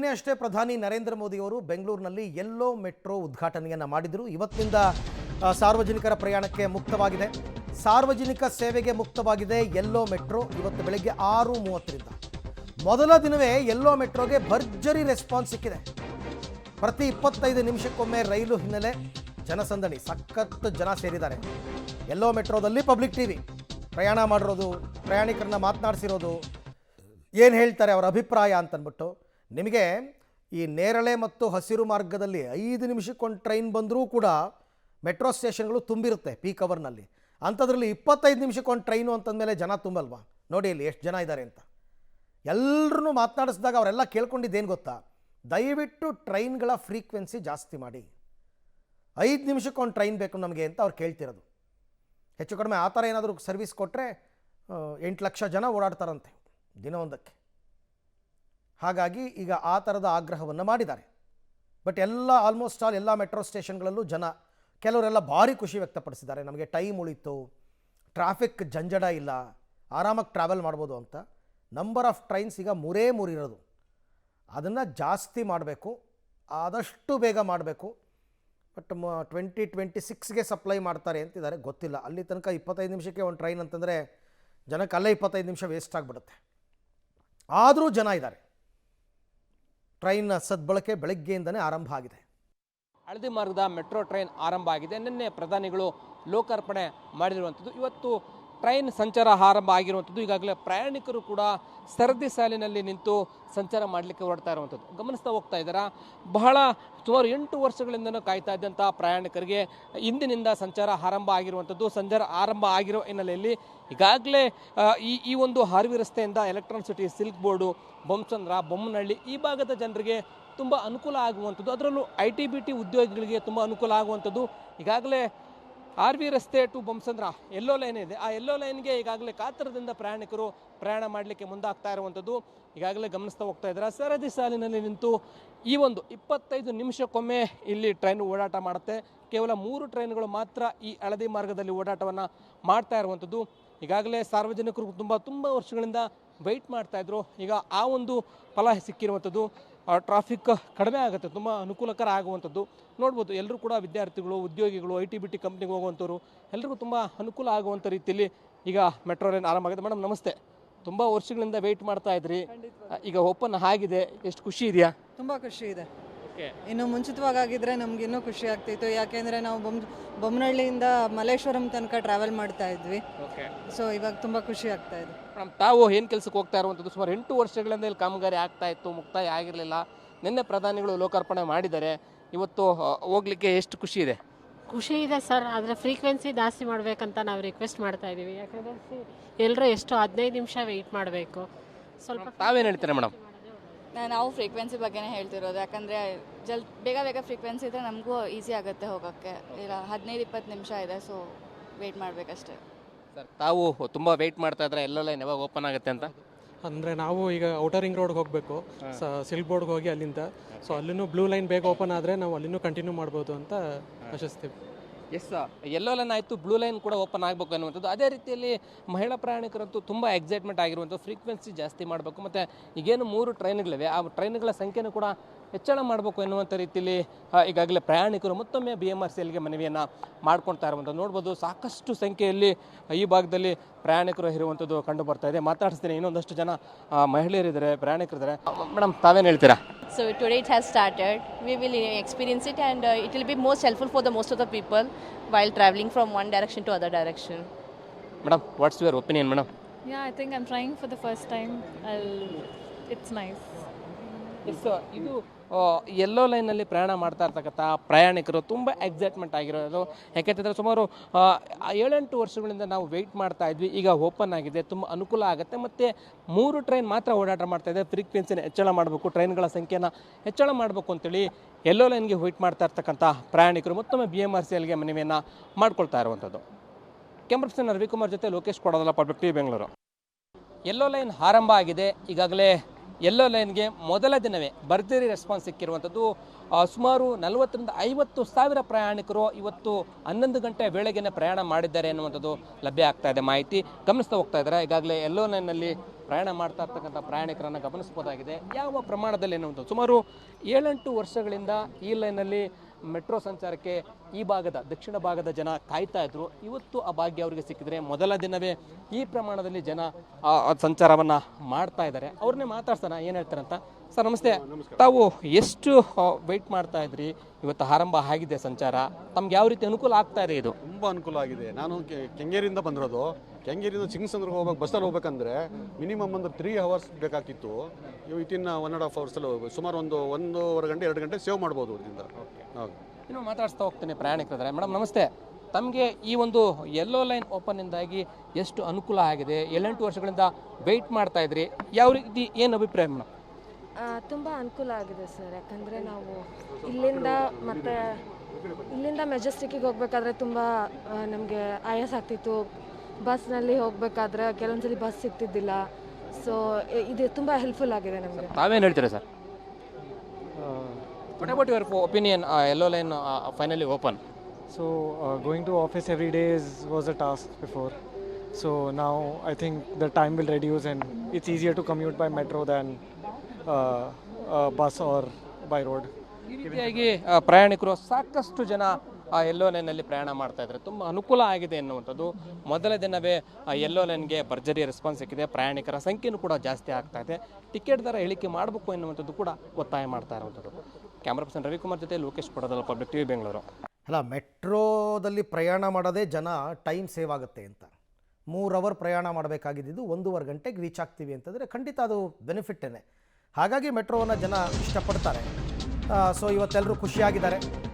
ನಿನ್ನೆ ಅಷ್ಟೇ ಪ್ರಧಾನಿ ನರೇಂದ್ರ ಮೋದಿ ಅವರು ಬೆಂಗಳೂರಿನಲ್ಲಿ ಯೆಲ್ಲೋ ಮೆಟ್ರೋ ಉದ್ಘಾಟನೆಯನ್ನು ಮಾಡಿದರು. ಇವತ್ತಿನಿಂದ ಸಾರ್ವಜನಿಕರ ಪ್ರಯಾಣಕ್ಕೆ ಮುಕ್ತವಾಗಿದೆ, ಸಾರ್ವಜನಿಕ ಸೇವೆಗೆ ಮುಕ್ತವಾಗಿದೆ ಯೆಲ್ಲೋ ಮೆಟ್ರೋ. ಇವತ್ತು ಬೆಳಗ್ಗೆ 6:30ರಿಂದ ಮೊದಲ ದಿನವೇ ಯೆಲ್ಲೋ ಮೆಟ್ರೋಗೆ ಭರ್ಜರಿ ರೆಸ್ಪಾನ್ಸ್ ಸಿಕ್ಕಿದೆ. ಪ್ರತಿ 25 ನಿಮಿಷಕ್ಕೊಮ್ಮೆ ರೈಲು ಹಿನ್ನೆಲೆ ಜನಸಂದಣಿ, ಸಖತ್ ಜನ ಸೇರಿದ್ದಾರೆ. ಯೆಲ್ಲೋ ಮೆಟ್ರೋದಲ್ಲಿ ಪಬ್ಲಿಕ್ ಟಿವಿ ಪ್ರಯಾಣ ಮಾಡಿರೋದು, ಪ್ರಯಾಣಿಕರನ್ನ ಮಾತನಾಡಿಸಿರೋದು, ಏನು ಹೇಳ್ತಾರೆ ಅವರ ಅಭಿಪ್ರಾಯ ಅಂತಂದ್ಬಿಟ್ಟು. ನಿಮಗೆ ಈ ನೇರಳೆ ಮತ್ತು ಹಸಿರು ಮಾರ್ಗದಲ್ಲಿ 5 ನಿಮಿಷಕ್ಕೊಂದು ಟ್ರೈನ್ ಬಂದರೂ ಕೂಡ ಮೆಟ್ರೋ ಸ್ಟೇಷನ್ಗಳು ತುಂಬಿರುತ್ತೆ ಪೀಕ್ ಅವರ್ನಲ್ಲಿ. ಅಂಥದ್ರಲ್ಲಿ 25 ನಿಮಿಷಕ್ಕೊಂದು ಟ್ರೈನು ಅಂತಂದಮೇಲೆ ಜನ ತುಂಬಲ್ವಾ? ನೋಡಿ ಇಲ್ಲಿ ಎಷ್ಟು ಜನ ಇದ್ದಾರೆ ಅಂತ. ಎಲ್ಲರೂ ಮಾತನಾಡಿಸಿದಾಗ ಅವರೆಲ್ಲ ಕೇಳ್ಕೊಂಡಿದ್ದೇನು ಗೊತ್ತಾ, ದಯವಿಟ್ಟು ಟ್ರೈನ್ಗಳ ಫ್ರೀಕ್ವೆನ್ಸಿ ಜಾಸ್ತಿ ಮಾಡಿ, 5 ನಿಮಿಷಕ್ಕೊಂದು ಟ್ರೈನ್ ಬೇಕು ನಮಗೆ ಅಂತ ಅವ್ರು ಕೇಳ್ತಿರೋದು. ಹೆಚ್ಚು ಕಡಿಮೆ ಆ ಥರ ಏನಾದರೂ ಸರ್ವಿಸ್ ಕೊಟ್ಟರೆ 8 ಲಕ್ಷ ಜನ ಓಡಾಡ್ತಾರಂತೆ ದಿನವೊಂದಕ್ಕೆ. ಹಾಗಾಗಿ ಈಗ ಆ ಥರದ ಆಗ್ರಹವನ್ನು ಮಾಡಿದ್ದಾರೆ. ಬಟ್ ಆಲ್ಮೋಸ್ಟ್ ಆಲ್ ಎಲ್ಲ ಮೆಟ್ರೋ ಸ್ಟೇಷನ್ಗಳಲ್ಲೂ ಜನ, ಕೆಲವರೆಲ್ಲ ಭಾರಿ ಖುಷಿ ವ್ಯಕ್ತಪಡಿಸಿದ್ದಾರೆ. ನಮಗೆ ಟೈಮ್ ಉಳಿತು, ಟ್ರಾಫಿಕ್ ಜಂಜಡ ಇಲ್ಲ, ಆರಾಮಾಗಿ ಟ್ರಾವೆಲ್ ಮಾಡ್ಬೋದು ಅಂತ. ನಂಬರ್ ಆಫ್ ಟ್ರೈನ್ಸ್ ಈಗ 3 ಇರೋದು, ಅದನ್ನು ಜಾಸ್ತಿ ಮಾಡಬೇಕು, ಆದಷ್ಟು ಬೇಗ ಮಾಡಬೇಕು. ಬಟ್ 2026ಗೆ ಸಪ್ಲೈ ಮಾಡ್ತಾರೆ ಅಂತಿದ್ದಾರೆ, ಗೊತ್ತಿಲ್ಲ. ಅಲ್ಲಿ ತನಕ 25 ನಿಮಿಷಕ್ಕೆ ಒಂದು ಟ್ರೈನ್ ಅಂತಂದರೆ ಜನಕ್ಕೆ ಅಲ್ಲೇ 25 ನಿಮಿಷ ವೇಸ್ಟ್ ಆಗಿಬಿಡುತ್ತೆ. ಆದರೂ ಜನ ಇದ್ದಾರೆ. ಟ್ರೈನ್ ಸದ್ಬಳಕೆ ಬೆಳಗ್ಗೆಯಿಂದನೇ ಆರಂಭ ಆಗಿದೆ. ಹಳದಿ ಮಾರ್ಗದ ಮೆಟ್ರೋ ಟ್ರೈನ್ ಆರಂಭ ಆಗಿದೆ. ನಿನ್ನೆ ಪ್ರಧಾನಿಗಳು ಲೋಕಾರ್ಪಣೆ ಮಾಡಿರುವಂಥದ್ದು. ಇವತ್ತು ಟ್ರೈನ್ ಸಂಚಾರ ಆರಂಭ ಆಗಿರುವಂಥದ್ದು. ಈಗಾಗಲೇ ಪ್ರಯಾಣಿಕರು ಕೂಡ ಸರದಿ ಸಾಲಿನಲ್ಲಿ ನಿಂತು ಸಂಚಾರ ಮಾಡಲಿಕ್ಕೆ ಹೊರಡ್ತಾ ಇರುವಂಥದ್ದು ಗಮನಿಸ್ತಾ ಹೋಗ್ತಾ ಇದ್ದಾರೆ. ಸುಮಾರು 8 ವರ್ಷಗಳಿಂದನೂ ಕಾಯ್ತಾ ಇದ್ದಂಥ ಪ್ರಯಾಣಿಕರಿಗೆ ಇಂದಿನಿಂದ ಸಂಚಾರ ಆರಂಭ ಆಗಿರುವಂಥದ್ದು. ಸಂಚಾರ ಆರಂಭ ಆಗಿರೋ ಹಿನ್ನೆಲೆಯಲ್ಲಿ ಈಗಾಗಲೇ ಈ ಒಂದು ಆರ್ವಿ ರಸ್ತೆಯಿಂದ electronic city, silk board, Bommasandra, Bommanahalli ಈ ಭಾಗದ ಜನರಿಗೆ ತುಂಬ ಅನುಕೂಲ ಆಗುವಂಥದ್ದು. ಅದರಲ್ಲೂ ITBT ಉದ್ಯೋಗಿಗಳಿಗೆ ತುಂಬ ಅನುಕೂಲ ಆಗುವಂಥದ್ದು. ಈಗಾಗಲೇ ಆರ್ವಿ ರಸ್ತೆ ಟು ಬೊಮ್ಮಸಂದ್ರ ಯೆಲ್ಲೋ ಲೈನ್ ಇದೆ. ಆ ಯೆಲ್ಲೋ ಲೈನ್ಗೆ ಈಗಾಗಲೇ ಕಾತರದಿಂದ ಪ್ರಯಾಣಿಕರು ಪ್ರಯಾಣ ಮಾಡಲಿಕ್ಕೆ ಮುಂದಾಗ್ತಾ ಇರುವಂಥದ್ದು ಈಗಾಗಲೇ ಗಮನಿಸ್ತಾ ಹೋಗ್ತಾ ಇದ್ದಾರೆ. ಸರದಿ ಸಾಲಿನಲ್ಲಿ ನಿಂತು ಈ ಒಂದು 25 ನಿಮಿಷಕ್ಕೊಮ್ಮೆ ಇಲ್ಲಿ ಟ್ರೈನ್ ಓಡಾಟ ಮಾಡುತ್ತೆ. ಕೇವಲ 3 ಟ್ರೈನ್ಗಳು ಮಾತ್ರ ಈ ಹಳದಿ ಮಾರ್ಗದಲ್ಲಿ ಓಡಾಟವನ್ನು ಮಾಡ್ತಾ ಇರುವಂಥದ್ದು. ಈಗಾಗಲೇ ಸಾರ್ವಜನಿಕರು ತುಂಬ ವರ್ಷಗಳಿಂದ ವೆಯ್ಟ್ ಮಾಡ್ತಾಯಿದ್ರು. ಈಗ ಆ ಒಂದು ಫಲ ಸಿಕ್ಕಿರುವಂಥದ್ದು. ಟ್ರಾಫಿಕ್ ಕಡಿಮೆ ಆಗುತ್ತೆ, ತುಂಬ ಅನುಕೂಲಕರ ಆಗುವಂಥದ್ದು. ನೋಡ್ಬೋದು, ಎಲ್ಲರೂ ಕೂಡ ವಿದ್ಯಾರ್ಥಿಗಳು, ಉದ್ಯೋಗಿಗಳು, ITBT ಕಂಪ್ನಿಗೆ ಹೋಗುವಂಥವ್ರು ಎಲ್ರಿಗೂ ತುಂಬ ಅನುಕೂಲ ಆಗುವಂಥ ರೀತಿಯಲ್ಲಿ ಈಗ ಮೆಟ್ರೋ ಲೈನ್ ಆರಂಭ ಆಗಿದೆ. ಮೇಡಮ್ ನಮಸ್ತೆ. ತುಂಬ ವರ್ಷಗಳಿಂದ ವೆಯ್ಟ್ ಮಾಡ್ತಾ ಇದ್ರಿ, ಈಗ ಓಪನ್ ಆಗಿದೆ, ಎಷ್ಟು ಖುಷಿ ಇದೆಯಾ? ತುಂಬ ಖುಷಿ ಇದೆ. ಇನ್ನು ಮುಂಚಿತವಾಗಿದ್ರೆ ನಮ್ಗೆ ಇನ್ನೂ ಖುಷಿ ಆಗ್ತಿತ್ತು. ಯಾಕೆಂದರೆ ನಾವು ಬೊಮ್ಮನಹಳ್ಳಿಯಿಂದ ಮಲ್ಲೇಶ್ವರಂ ತನಕ ಟ್ರಾವೆಲ್ ಮಾಡ್ತಾ ಇದ್ವಿ. ಸೊ ಇವಾಗ ತುಂಬ ಖುಷಿ ಆಗ್ತಾ ಇದೆ. ತಾವು ಏನು ಕೆಲಸಕ್ಕೆ ಹೋಗ್ತಾ ಇರುವಂಥದ್ದು? ಸುಮಾರು 8 ವರ್ಷಗಳಿಂದ ಇಲ್ಲಿ ಕಾಮಗಾರಿ ಆಗ್ತಾ ಇತ್ತು, ಮುಕ್ತಾಯ ಆಗಿರಲಿಲ್ಲ. ನಿನ್ನೆ ಪ್ರಧಾನಿಗಳು ಲೋಕಾರ್ಪಣೆ ಮಾಡಿದ್ದಾರೆ. ಇವತ್ತು ಹೋಗ್ಲಿಕ್ಕೆ ಎಷ್ಟು ಖುಷಿ ಇದೆ? ಖುಷಿ ಇದೆ ಸರ್, ಆದರೆ ಫ್ರೀಕ್ವೆನ್ಸಿ ಜಾಸ್ತಿ ಮಾಡಬೇಕಂತ ನಾವು ರಿಕ್ವೆಸ್ಟ್ ಮಾಡ್ತಾ ಇದ್ದೀವಿ. ಯಾಕಂದರೆ ಎಲ್ಲರೂ ಎಷ್ಟು 15 ನಿಮಿಷ ವೆಯ್ಟ್ ಮಾಡಬೇಕು. ಸ್ವಲ್ಪ ತಾವೇನು ಹೇಳ್ತೀರಾ ಮೇಡಮ್? ನಾವು ಫ್ರೀಕ್ವೆನ್ಸಿ ಬಗ್ಗೆನೇ ಹೇಳ್ತಿರೋದು. ಯಾಕಂದರೆ ಬೇಗ ಫ್ರೀಕ್ವೆನ್ಸಿ ಇದ್ದರೆ ನಮಗೂ ಈಸಿ ಆಗುತ್ತೆ ಹೋಗೋಕ್ಕೆ. ಇಲ್ಲ 15-20 ನಿಮಿಷ ಇದೆ, ಸೊ ವೆಯ್ಟ್ ಮಾಡಬೇಕಷ್ಟೇ. ಸರ್, ತಾವು ತುಂಬ ವೆಯ್ಟ್ ಮಾಡ್ತಾ ಇದ್ರೆ ಎಲ್ಲೋ ಲೈನ್ ಯಾವಾಗ ಓಪನ್ ಆಗುತ್ತೆ ಅಂತ? ಅಂದರೆ ನಾವು ಈಗ ಔಟರ್ ರಿಂಗ್ ರೋಡ್ಗೆ ಹೋಗಬೇಕು, ಸಿಲ್ಕ್ ಬೋರ್ಡ್ಗೆ ಹೋಗಿ ಅಲ್ಲಿಂದ. ಸೊ ಅಲ್ಲಿನೂ ಬ್ಲೂ ಲೈನ್ ಬೇಗ ಓಪನ್ ಆದರೆ ನಾವು ಅಲ್ಲಿನೂ ಕಂಟಿನ್ಯೂ ಮಾಡ್ಬೋದು ಅಂತ ಆಶಿಸ್ತೀವಿ. ಎಸ್, ಯೆಲ್ಲೋ ಲೈನ್ ಆಯಿತು, ಬ್ಲೂ ಲೈನ್ ಕೂಡ ಓಪನ್ ಆಗಬೇಕು ಅನ್ನುವಂಥದ್ದು. ಅದೇ ರೀತಿಯಲ್ಲಿ ಮಹಿಳಾ ಪ್ರಯಾಣಿಕರಂತೂ ತುಂಬ ಎಕ್ಸೈಟ್ಮೆಂಟ್ ಆಗಿರುವಂಥದ್ದು. ಫ್ರೀಕ್ವೆನ್ಸಿ ಜಾಸ್ತಿ ಮಾಡಬೇಕು, ಮತ್ತು ಈಗೇನು 3 ಟ್ರೈನ್ಗಳಿವೆ, ಆ ಟ್ರೈನ್ಗಳ ಸಂಖ್ಯೆನೂ ಕೂಡ ಹೆಚ್ಚಳ ಮಾಡಬೇಕು ಎನ್ನುವಂಥ ರೀತಿಯಲ್ಲಿ ಈಗಾಗಲೇ ಪ್ರಯಾಣಿಕರು ಮತ್ತೊಮ್ಮೆ BMRCLಗೆ ಮನವಿಯನ್ನು ಮಾಡ್ಕೊಳ್ತಾ ಇರುವಂಥದ್ದು ನೋಡ್ಬೋದು. ಸಾಕಷ್ಟು ಸಂಖ್ಯೆಯಲ್ಲಿ ಈ ಭಾಗದಲ್ಲಿ ಪ್ರಯಾಣಿಕರು ಇರುವಂಥದ್ದು ಕಂಡು ಬರ್ತಾ ಇದೆ. ಮಾತಾಡಿಸ್ತೀನಿ, ಇನ್ನೊಂದಷ್ಟು ಜನ ಮಹಿಳೆಯರಿದ್ದಾರೆ, ಪ್ರಯಾಣಿಕರಿದ್ದಾರೆ. ಮೇಡಮ್, ತಾವೇನು ಹೇಳ್ತೀರಾ? So today it has started. We will experience it, and it will be most helpful for the most of the people while traveling from one direction to other direction. Madam, what's your opinion, madam? Yeah, I think I'm trying for the first time. It's nice. Yes, ಇದು yellow ಲೈನಲ್ಲಿ ಪ್ರಯಾಣ ಮಾಡ್ತಾ ಇರ್ತಕ್ಕಂಥ ಪ್ರಯಾಣಿಕರು ತುಂಬ excitement ಆಗಿರೋದು. ಯಾಕೆಂತಂದರೆ ಸುಮಾರು 7-8 ವರ್ಷಗಳಿಂದ ನಾವು ವೆಯ್ಟ್ ಮಾಡ್ತಾ ಇದ್ವಿ. ಈಗ ಓಪನ್ ಆಗಿದೆ, ತುಂಬ ಅನುಕೂಲ ಆಗುತ್ತೆ. ಮತ್ತು 3 ಟ್ರೈನ್ ಮಾತ್ರ ಓಡಾಟ ಮಾಡ್ತಾ ಇದೆ. ಫ್ರೀಕ್ವೆನ್ಸಿನ ಹೆಚ್ಚಳ ಮಾಡಬೇಕು, ಟ್ರೈನ್ಗಳ ಸಂಖ್ಯೆನ ಹೆಚ್ಚಳ ಮಾಡಬೇಕು ಅಂತೇಳಿ ಯೆಲ್ಲೋ ಲೈನ್ಗೆ ವೆಯ್ಟ್ ಮಾಡ್ತಾ ಇರ್ತಕ್ಕಂಥ ಪ್ರಯಾಣಿಕರು ಮತ್ತೊಮ್ಮೆ BMRCLಗೆ ಮನವಿಯನ್ನು ಮಾಡ್ಕೊಳ್ತಾ ಇರುವಂಥದ್ದು. ಕ್ಯಾಮ್ರಾ ಪರ್ಸನ್ ರವಿಕುಮಾರ್ ಜೊತೆ ಲೋಕೇಶ್ ಕೊಡೋದಲ್ಲ, public TV Bengaluru. Yellow line ಆರಂಭ ಆಗಿದೆ. ಈಗಾಗಲೇ ಯೆಲ್ಲೋ ಲೈನ್ಗೆ ಮೊದಲ ದಿನವೇ ಭರ್ಜರಿ ರೆಸ್ಪಾನ್ಸ್ ಸಿಕ್ಕಿರುವಂಥದ್ದು. ಸುಮಾರು 40,000-50 ಸಾವಿರ ಪ್ರಯಾಣಿಕರು ಇವತ್ತು 11 ಗಂಟೆ ವೇಳೆಗೆ ಪ್ರಯಾಣ ಮಾಡಿದ್ದಾರೆ ಎನ್ನುವಂಥದ್ದು ಲಭ್ಯ ಆಗ್ತಾ ಇದೆ ಮಾಹಿತಿ. ಗಮನಿಸ್ತಾ ಹೋಗ್ತಾ ಇದ್ದಾರೆ. ಈಗಾಗಲೇ ಯೆಲ್ಲೋ ಲೈನ್ನಲ್ಲಿ ಪ್ರಯಾಣ ಮಾಡ್ತಾ ಇರ್ತಕ್ಕಂಥ ಪ್ರಯಾಣಿಕರನ್ನು ಗಮನಿಸ್ಬೋದಾಗಿದೆ. ಯಾವ ಪ್ರಮಾಣದಲ್ಲಿ ಅನ್ನುವಂಥದ್ದು ಸುಮಾರು 7-8 ವರ್ಷಗಳಿಂದ ಈ ಲೈನಲ್ಲಿ ಮೆಟ್ರೋ ಸಂಚಾರಕ್ಕೆ ಈ ಭಾಗದ ದಕ್ಷಿಣ ಭಾಗದ ಜನ ಕಾಯ್ತಾ ಇದ್ರು. ಇವತ್ತು ಆ ಭಾಗ್ಯ ಅವರಿಗೆ ಸಿಕ್ಕಿದ್ರೆ ಮೊದಲ ದಿನವೇ ಈ ಪ್ರಮಾಣದಲ್ಲಿ ಜನ ಸಂಚಾರವನ್ನು ಮಾಡ್ತಾ ಇದ್ದಾರೆ. ಅವ್ರನ್ನೇ ಮಾತಾಡ್ಸೋಣ, ಏನು ಹೇಳ್ತಾರಂತ. ಸರ್ ನಮಸ್ತೆ, ತಾವು ಎಷ್ಟು ವೆಯ್ಟ್ ಮಾಡ್ತಾ ಇದ್ರಿ? ಇವತ್ತು ಆರಂಭ ಆಗಿದೆ ಸಂಚಾರ, ತಮ್ಗೆ ಯಾವ ರೀತಿ ಅನುಕೂಲ ಆಗ್ತಾ ಇದೆ? ಇದು ತುಂಬ ಅನುಕೂಲ ಆಗಿದೆ. ನಾನು ಕೆಂಗೇರಿಯಿಂದ ಬಂದಿರೋದು. ಕೆಂಗೇರಿಯಿಂದ ಚಿಂಗ್ಸಂದ್ರಿಗೆ ಹೋಗ್ಬೇಕು, ಬಸ್ಸಲ್ಲಿ ಹೋಗ್ಬೇಕಂದ್ರೆ ಮಿನಿಮಮ್ ಒಂದು 3 hours ಬೇಕಾಗಿತ್ತು. ವಿತಿನ್ 1.5 hours ಸುಮಾರು 1.5 ಗಂಟೆ 2 ಗಂಟೆ ಸೇವ್ ಮಾಡ್ಬೋದು ಇದರಿಂದ. ಹೌದು. ಇನ್ನು ಮಾತಾಡ್ಸ್ತಾ ಹೋಗ್ತೀನಿ ಪ್ರಯಾಣಿಕರಿದ್ದಾರೆ. ಮೇಡಮ್ ನಮಸ್ತೆ, ತಮಗೆ ಈ ಒಂದು ಯೆಲ್ಲೋ ಲೈನ್ ಓಪನ್ನಿಂದಾಗಿ ಎಷ್ಟು ಅನುಕೂಲ ಆಗಿದೆ? 7-8 ವರ್ಷಗಳಿಂದ ವೆಯ್ಟ್ ಮಾಡ್ತಾ ಇದ್ರಿ, ಯಾವ ರೀತಿ, ಏನು ಅಭಿಪ್ರಾಯ ಮೇಡಮ್? ತುಂಬ ಅನುಕೂಲ ಆಗಿದೆ ಸರ್. ಯಾಕಂದರೆ ನಾವು ಇಲ್ಲಿಂದ ಮೆಜೆಸ್ಟಿಕ್ಕಿಗೆ ಹೋಗ್ಬೇಕಾದ್ರೆ ತುಂಬ ನಮಗೆ ಆಯಾಸ ಆಗ್ತಿತ್ತು. ಬಸ್ನಲ್ಲಿ ಹೋಗಬೇಕಾದ್ರೆ ಕೆಲವೊಂದ್ಸಲಿ ಬಸ್ ಸಿಗ್ತಿದ್ದಿಲ್ಲ. ಸೊ ಇದು ತುಂಬ ಹೆಲ್ಪ್ಫುಲ್ ಆಗಿದೆ ನಮಗೆ. ತಾವೇನು ಹೇಳ್ತೀರಾ sir? What about your opinion? Yellow line finally open. So going to office every day was a task before. So now I think the time will reduce and it's easier to commute by metro than bus or by road. ಈ ರೀತಿಯಾಗಿ ಪ್ರಯಾಣಿಕರು ಸಾಕಷ್ಟು ಜನ ಆ yellow ಲೈನಲ್ಲಿ ಪ್ರಯಾಣ ಮಾಡ್ತಾ ಇದ್ದಾರೆ. ತುಂಬ ಅನುಕೂಲ ಆಗಿದೆ ಎನ್ನುವಂಥದ್ದು. ಮೊದಲ ದಿನವೇ ಆ ಯೆಲ್ಲೋ ಲೈನ್ಗೆ ಭರ್ಜರಿ ರೆಸ್ಪಾನ್ಸ್ ಸಿಕ್ಕಿದೆ. ಪ್ರಯಾಣಿಕರ ಸಂಖ್ಯೆಯೂ ಕೂಡ ಜಾಸ್ತಿ ಆಗ್ತಾ ಇದೆ. ಟಿಕೆಟ್ ದರ ಇಳಿಕೆ ಮಾಡಬೇಕು ಎನ್ನುವಂಥದ್ದು ಕೂಡ ಒತ್ತಾಯ ಮಾಡ್ತಾ ಇರುವಂಥದ್ದು. ಕ್ಯಾಮ್ರಾ ಪರ್ಸನ್ ರವಿಕುಮಾರ್ ಜೊತೆ ಲೋಕೇಶ್ ಪಡದಲ್ಲ, ಪಬ್ಲಿಕ್ ಟಿವಿ ಬೆಂಗಳೂರು. ಅಲ್ಲ, ಮೆಟ್ರೋದಲ್ಲಿ ಪ್ರಯಾಣ ಮಾಡೋದೇ ಜನ ಟೈಮ್ ಸೇವ್ ಆಗುತ್ತೆ ಅಂತ. 3 hour ಪ್ರಯಾಣ ಮಾಡಬೇಕಾಗಿದ್ದು 1.5 ಗಂಟೆಗೆ ರೀಚ್ ಆಗ್ತೀವಿ ಅಂತಂದರೆ ಖಂಡಿತ ಅದು ಬೆನಿಫಿಟ್ಟೇನೆ. ಹಾಗಾಗಿ ಮೆಟ್ರೋವನ್ನು ಜನ ಇಷ್ಟಪಡ್ತಾರೆ. ಸೊ ಇವತ್ತೆಲ್ಲರೂ ಖುಷಿಯಾಗಿದ್ದಾರೆ.